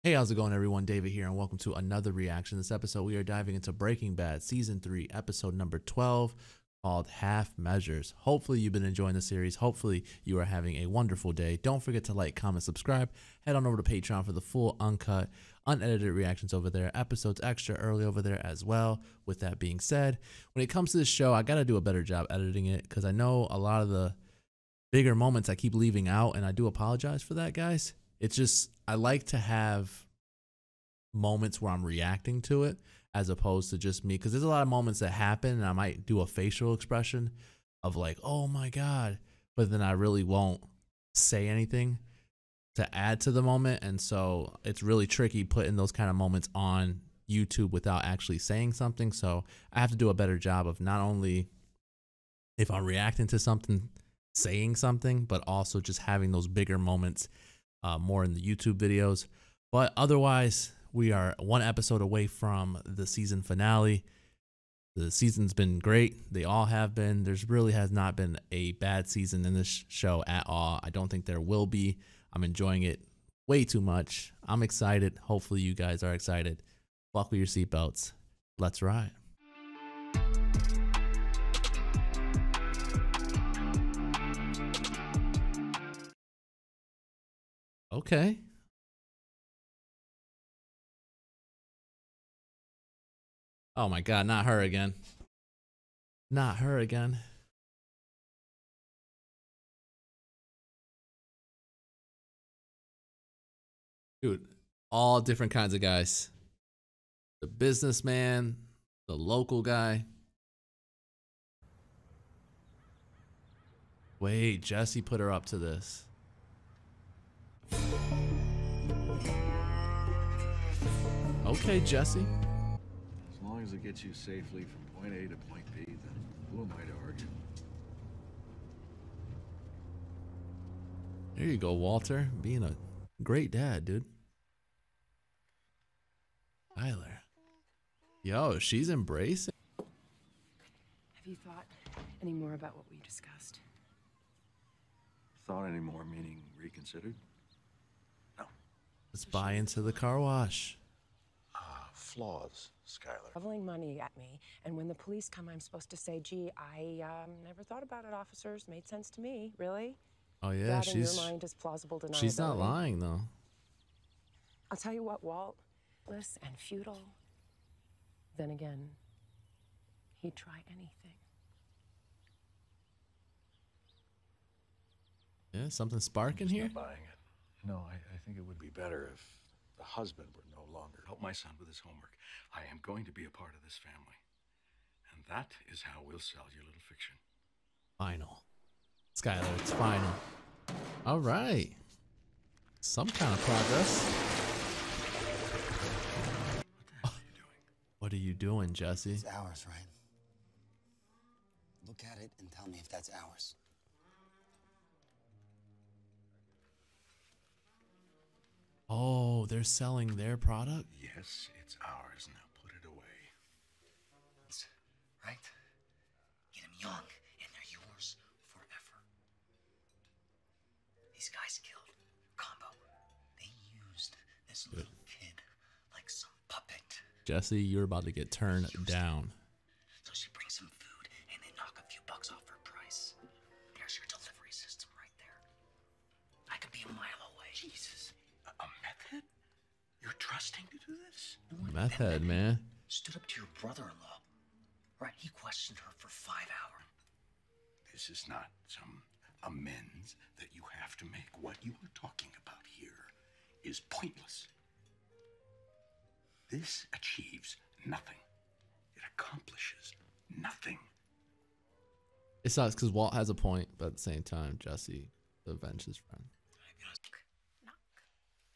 Hey, how's it going, everyone? David here, and welcome to another reaction. This episode, we are diving into Breaking Bad Season 3, Episode number 12, called Half Measures. Hopefully, you've been enjoying the series. Hopefully, you are having a wonderful day. Don't forget to like, comment, subscribe. Head on over to Patreon for the full, uncut, unedited reactions over there. Episodes extra early over there as well. With that being said, when it comes to this show, I got to do a better job editing it because I know a lot of the bigger moments I keep leaving out, and I do apologize for that, guys. It's just, I like to have moments where I'm reacting to it as opposed to just me, because there's a lot of moments that happen and I might do a facial expression of like, oh my God, but then I really won't say anything to add to the moment. And so it's really tricky putting those kind of moments on YouTube without actually saying something. So I have to do a better job of not only if I'm reacting to something, saying something, but also just having those bigger moments more in the YouTube videos. But otherwise, we are one episode away from the season finale. The season's been great. They all have been. There's really has not been a bad season in this show at all. I don't think there will be. I'm enjoying it way too much. I'm excited. Hopefully you guys are excited. Buckle your seatbelts. Let's ride. Okay. Oh my God, not her again. Not her again. Dude, all different kinds of guys. The businessman, the local guy. Wait, Jesse put her up to this. Okay, Jesse. As long as it gets you safely from point A to point B, then who am I to argue? There you go, Walter. Being a great dad, dude. Tyler. Yo, she's embracing. Have you thought any more about what we discussed? Thought anymore, meaning reconsidered? No. Let's buy into the car wash. Flaws, Skylar. Shoveling money at me, and when the police come, I'm supposed to say, gee, I never thought about it, officers. Made sense to me, really? Oh yeah, That in your mind is plausible deniability. she's not lying though. I'll tell you what, Walt, bliss and futile. Then again, he'd try anything. Yeah, something sparking Just here. not buying it. No, I think it would be better if the husband were no longer. Help my son with his homework. I am going to be a part of this family. And that is how we'll sell your little fiction. Final. Skylar, it's final. All right. Some kind of progress. What are you doing, Jesse? It's ours, right? Look at it and tell me if that's ours. Oh, they're selling their product? Yes, it's ours. Now put it away. It's right. Get them young, and they're yours forever. These guys killed Combo. They used this little kid like some puppet. Jesse, you're about to get turned down. So she brings some food, and they knock a few bucks off her price. There's your delivery system right there. I could be a mile away. Jesus. A meth head? You're trusting to do this? Meth head, man. Stood up to your brother-in-law. Right, he questioned her for 5 hours. This is not some amends that you have to make. What you are talking about here is pointless. This achieves nothing. It accomplishes nothing. It sucks because Walt has a point, but at the same time, Jesse avenged his friend.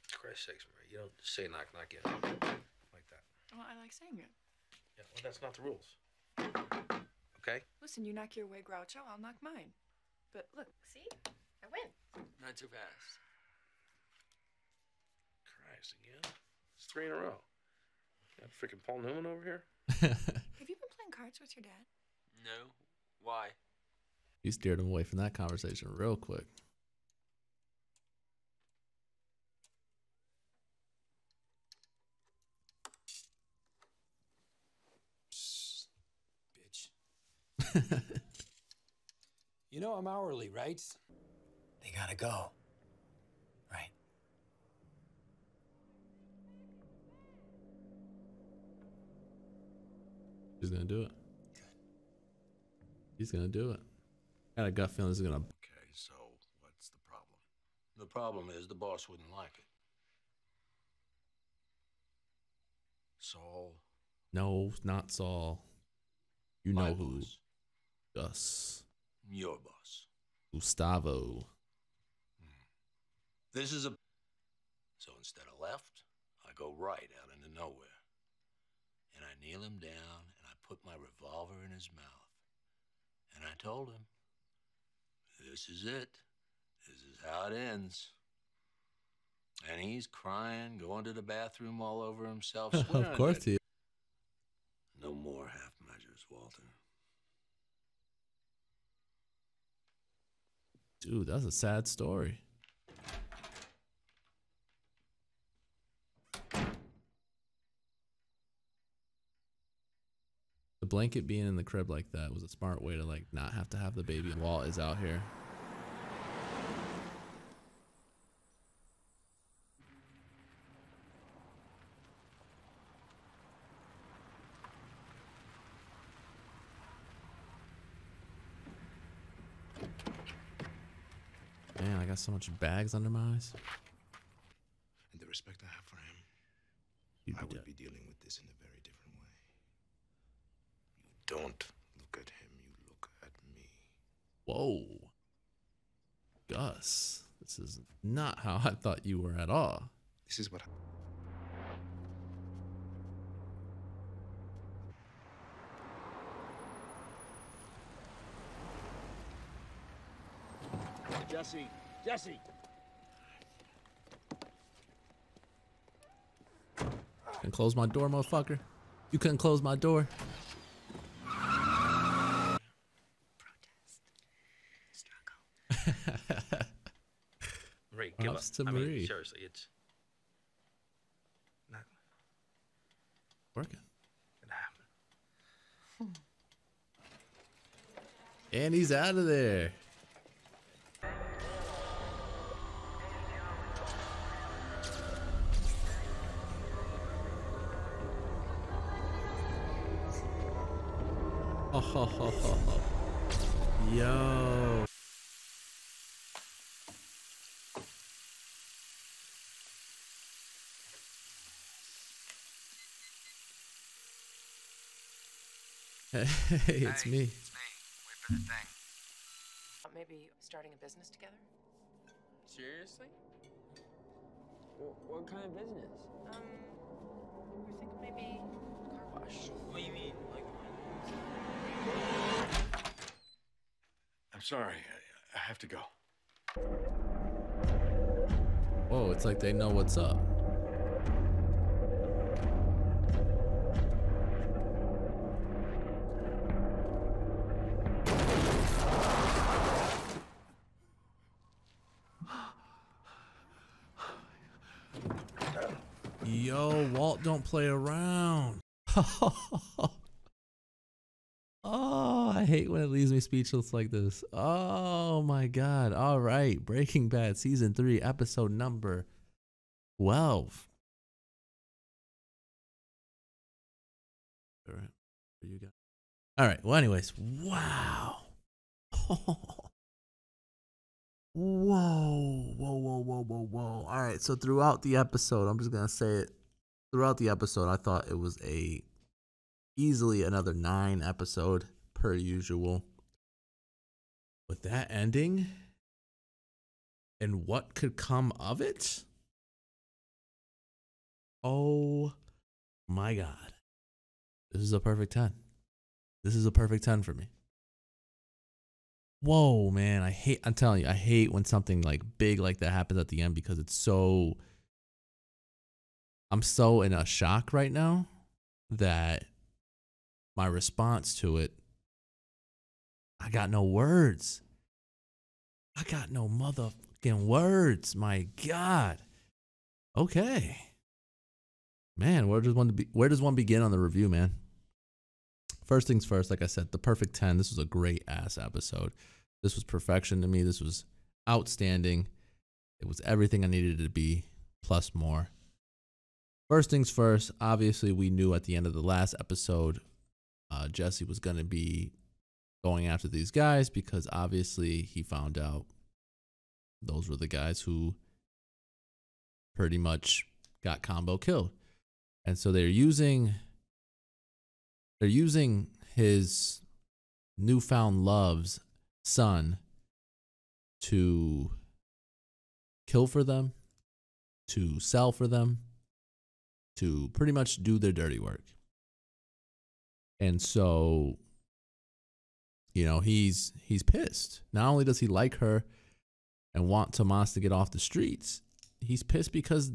For Christ's sakes, Marie, you don't say knock, knock yet. Like that. Well, I like saying it. Yeah, well, that's not the rules. Okay? Listen, you knock your way, Groucho, I'll knock mine. But look, see? I win. Not too fast. Christ, again? It's 3 in a row. Got freaking Paul Newman over here? Have you been playing cards with your dad? No. Why? He steered him away from that conversation real quick. You know I'm hourly, right? They gotta go. Right. He's gonna do it. He's gonna do it. Got a gut feeling this is gonna. Okay, so what's the problem? The problem is the boss wouldn't like it. Saul? No, not Saul. You know My who? boss. Gus. Your boss. Gustavo. This is a... So instead of left, I go right out into nowhere. And I kneel him down, and I put my revolver in his mouth. And I told him, this is it. This is how it ends. And he's crying, going to the bathroom all over himself. Of course he is. No more half measures, Walter. Dude, that's a sad story. The blanket being in the crib like that was a smart way to like not have to have the baby. Walt is out here. Man, I got so much bags under my eyes. And the respect I have for him, You'd I be would dead. be dealing with this in a very different way. You don't look at him, you look at me. Whoa. Gus, this is not how I thought you were at all. This is what Jesse! Jesse! Can close my door, motherfucker. You couldn't close my door. Protest. Struggle. Marie, give up. Props to I Marie. mean, seriously, it's not Working. gonna happen. And he's out of there. Oh, ho, ho, ho, ho. Yo. Hey, it's me. It's me. Wait for the thing. Maybe starting a business together? Seriously? What kind of business? We're thinking maybe car wash. What do you mean? Like, I'm sorry. I have to go. Whoa, it's like they know what's up. Yo, Walt don't play around. Oh, I hate when it leaves me speechless like this. Oh my God. All right. Breaking Bad season 3, episode number 12. All right. What you got? All right. Well, anyways, wow. Whoa. Whoa. All right. So throughout the episode, I'm just going to say it. Throughout the episode, I thought it was easily another 9 episode per usual. But that ending and what could come of it? Oh my God. This is a perfect 10. This is a perfect 10 for me. Whoa, man. I'm telling you, I hate when something like big like that happens at the end because I'm so in a shock right now that my response to it, I got no words. I got no motherfucking words. My God. Okay. Man, where does one begin on the review, man? first things first, like I said, the perfect 10. This was a great ass episode. This was perfection to me. This was outstanding. It was everything I needed it to be, plus more. First things first, obviously we knew at the end of the last episode, Jesse was going to be going after these guys because obviously he found out those were the guys who pretty much got Combo killed. And so they're using his newfound love's son to kill for them, to sell for them, to pretty much do their dirty work. And so, you know, he's pissed. Not only does he like her and want Tomas to get off the streets, he's pissed because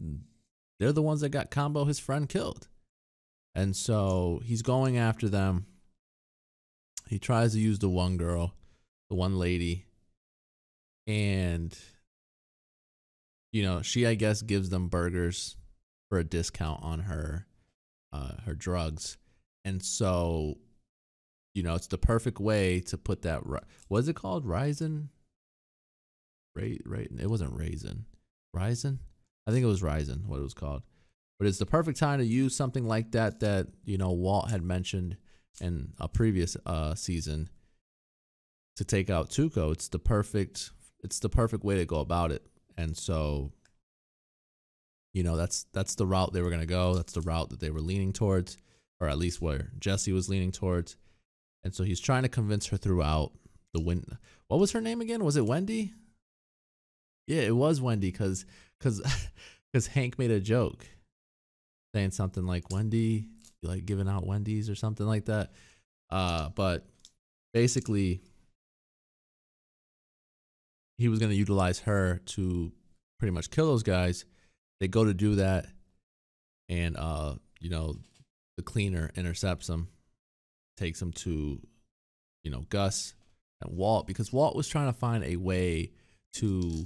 they're the ones that got Combo, his friend, killed. And so he's going after them. He tries to use the one girl, the one lady, and, you know, she, I guess, gives them burgers for a discount on her drugs. And so, you know, it's the perfect way to put that. What is it called? Raisin? Right. It wasn't Raisin. Raisin? I think it was Raisin, what it was called. But it's the perfect time to use something like that, you know, Walt had mentioned in a previous season to take out Tuco. It's the perfect way to go about it. And so, you know, that's the route they were going to go. That's the route that they were leaning towards, or at least where Jesse was leaning towards. And so he's trying to convince her throughout the win. What was her name again? Was it Wendy? Yeah, it was Wendy because Hank made a joke saying something like, Wendy, like giving out Wendy's or something like that. But basically, he was going to utilize her to pretty much kill those guys. They go to do that, and you know, the cleaner intercepts him, takes him to, you know, Gus and Walt, because Walt was trying to find a way to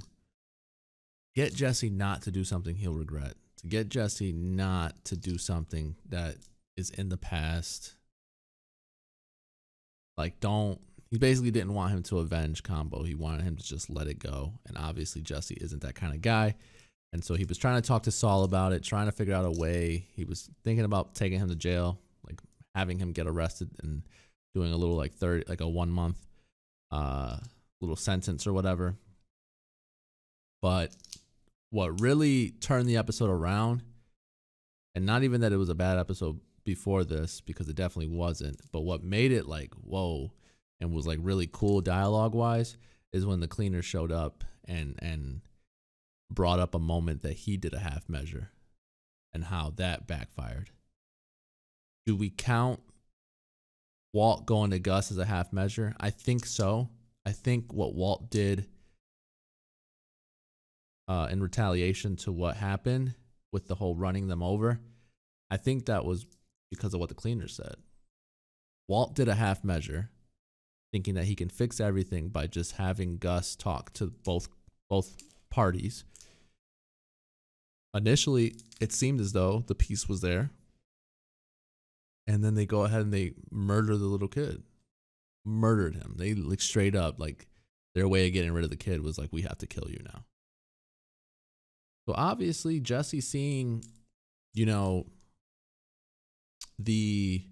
get Jesse not to do something he'll regret, to get Jesse not to do something that is in the past. Like, he basically didn't want him to avenge Combo. He wanted him to just let it go. And obviously Jesse isn't that kind of guy. And so he was trying to talk to Saul about it, trying to figure out a way. He was thinking about taking him to jail, like having him get arrested and doing a little like a 1 month little sentence or whatever. But what really turned the episode around, and not even that it was a bad episode before this, because it definitely wasn't, but what made it like, whoa, and was like really cool dialogue wise, is when the cleaner showed up and brought up a moment that he did a half measure and how that backfired. Do we count Walt going to Gus as a half measure? I think so. I think what Walt did in retaliation to what happened with the whole running them over, I think that was because of what the cleaner said. Walt did a half measure, thinking that he can fix everything by just having Gus talk to both parties. Initially, it seemed as though the peace was there, and then they go ahead and they murder the little kid. Murdered him. They like straight up, like their way of getting rid of the kid was like, we have to kill you now. So obviously Jesse, seeing, you know, the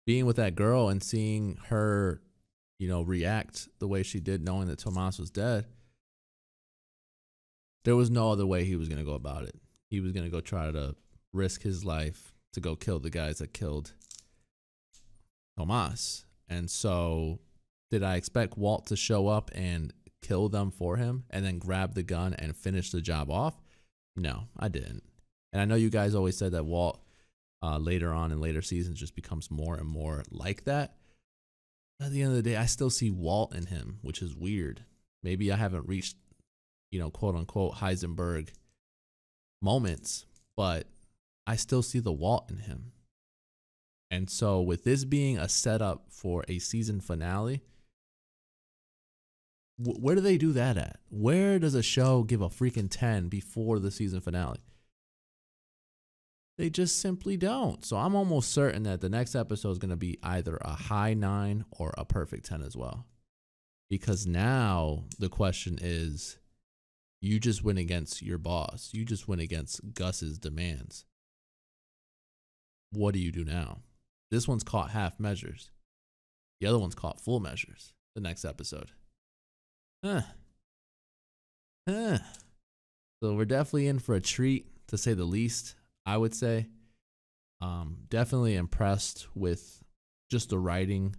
being with that girl and seeing her, you know, react the way she did, knowing that Tomas was dead, there was no other way he was going to go about it. He was going to go try to risk his life to go kill the guys that killed Tomas. And so did I expect Walt to show up and kill them for him and then grab the gun and finish the job off? No, I didn't. And I know you guys always said that Walt later on in later seasons just becomes more and more like that. At the end of the day, I still see Walt in him, which is weird. Maybe I haven't reached, you know, quote unquote Heisenberg moments, but I still see the Walt in him. And so with this being a setup for a season finale, where do they do that at? Where does a show give a freaking 10 before the season finale? They just simply don't. So I'm almost certain that the next episode is going to be either a high 9 or a perfect 10 as well. Because now the question is, you just went against your boss. You just went against Gus's demands. What do you do now? This one's caught half measures. The other one's caught full measures. The next episode. So we're definitely in for a treat, to say the least, I would say. Definitely impressed with just the writing,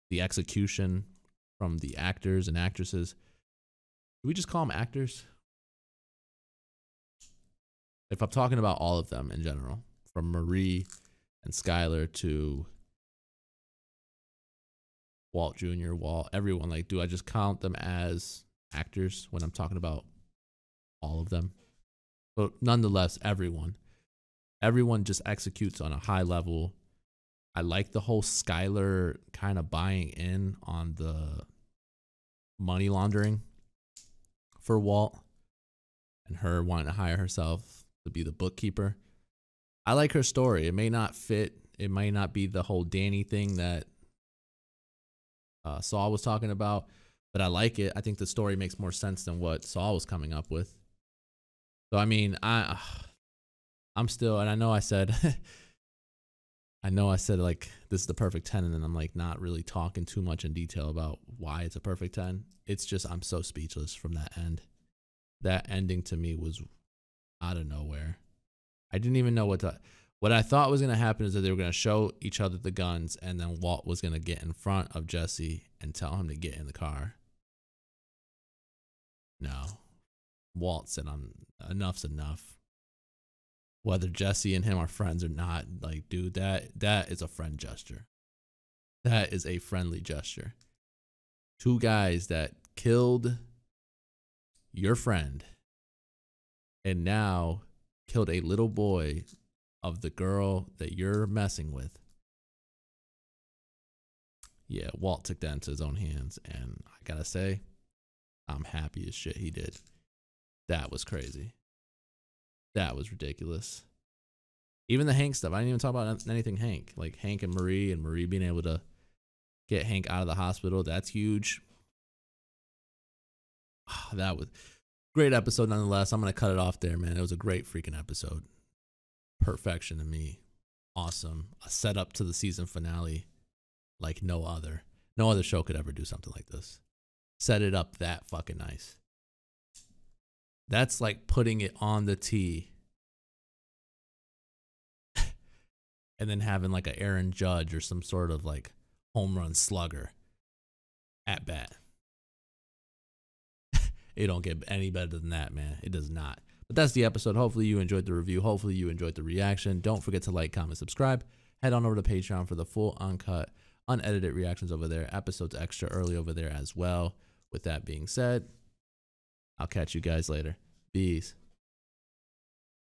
the execution from the actors and actresses. Do we just call them actors? If I'm talking about all of them in general, from Marie and Skylar to Walt Jr., Walt, everyone, like, do I just count them as actors when I'm talking about all of them? But nonetheless, everyone just executes on a high level. I like the whole Skylar kind of buying in on the money laundering for Walt and her wanting to hire herself to be the bookkeeper. I like her story. It may not fit. It might not be the whole Danny thing that Saul was talking about, but I like it. I think the story makes more sense than what Saul was coming up with. So, I mean, I'm still, and I know I said, like, this is the perfect 10, and then I'm like not really talking too much in detail about why it's a perfect 10. It's just, I'm so speechless from that end. That ending to me was out of nowhere. I didn't even know what I thought was going to happen is that they were going to show each other the guns, and then Walt was going to get in front of Jesse and tell him to get in the car. No. Walt said, enough's enough. Whether Jesse and him are friends or not, like, dude, that is a friend gesture. That is a friendly gesture. Two guys that killed your friend and now killed a little boy of the girl that you're messing with. Yeah, Walt took that into his own hands, and I gotta say, I'm happy as shit he did. That was crazy. That was ridiculous. Even the Hank stuff. I didn't even talk about anything Hank. Like Hank and Marie being able to get Hank out of the hospital. That's huge. That was great episode nonetheless. I'm going to cut it off there, man. It was a great freaking episode. Perfection to me. Awesome. A setup to the season finale like no other. No other show could ever do something like this. Set it up that fucking nice. That's like putting it on the tee and then having like an Aaron Judge or some sort of like home run slugger at bat. It don't get any better than that, man. It does not. But that's the episode. Hopefully you enjoyed the review. Hopefully you enjoyed the reaction. Don't forget to like, comment, subscribe. Head on over to Patreon for the full uncut, unedited reactions over there. Episodes extra early over there as well. With that being said, I'll catch you guys later. Peace.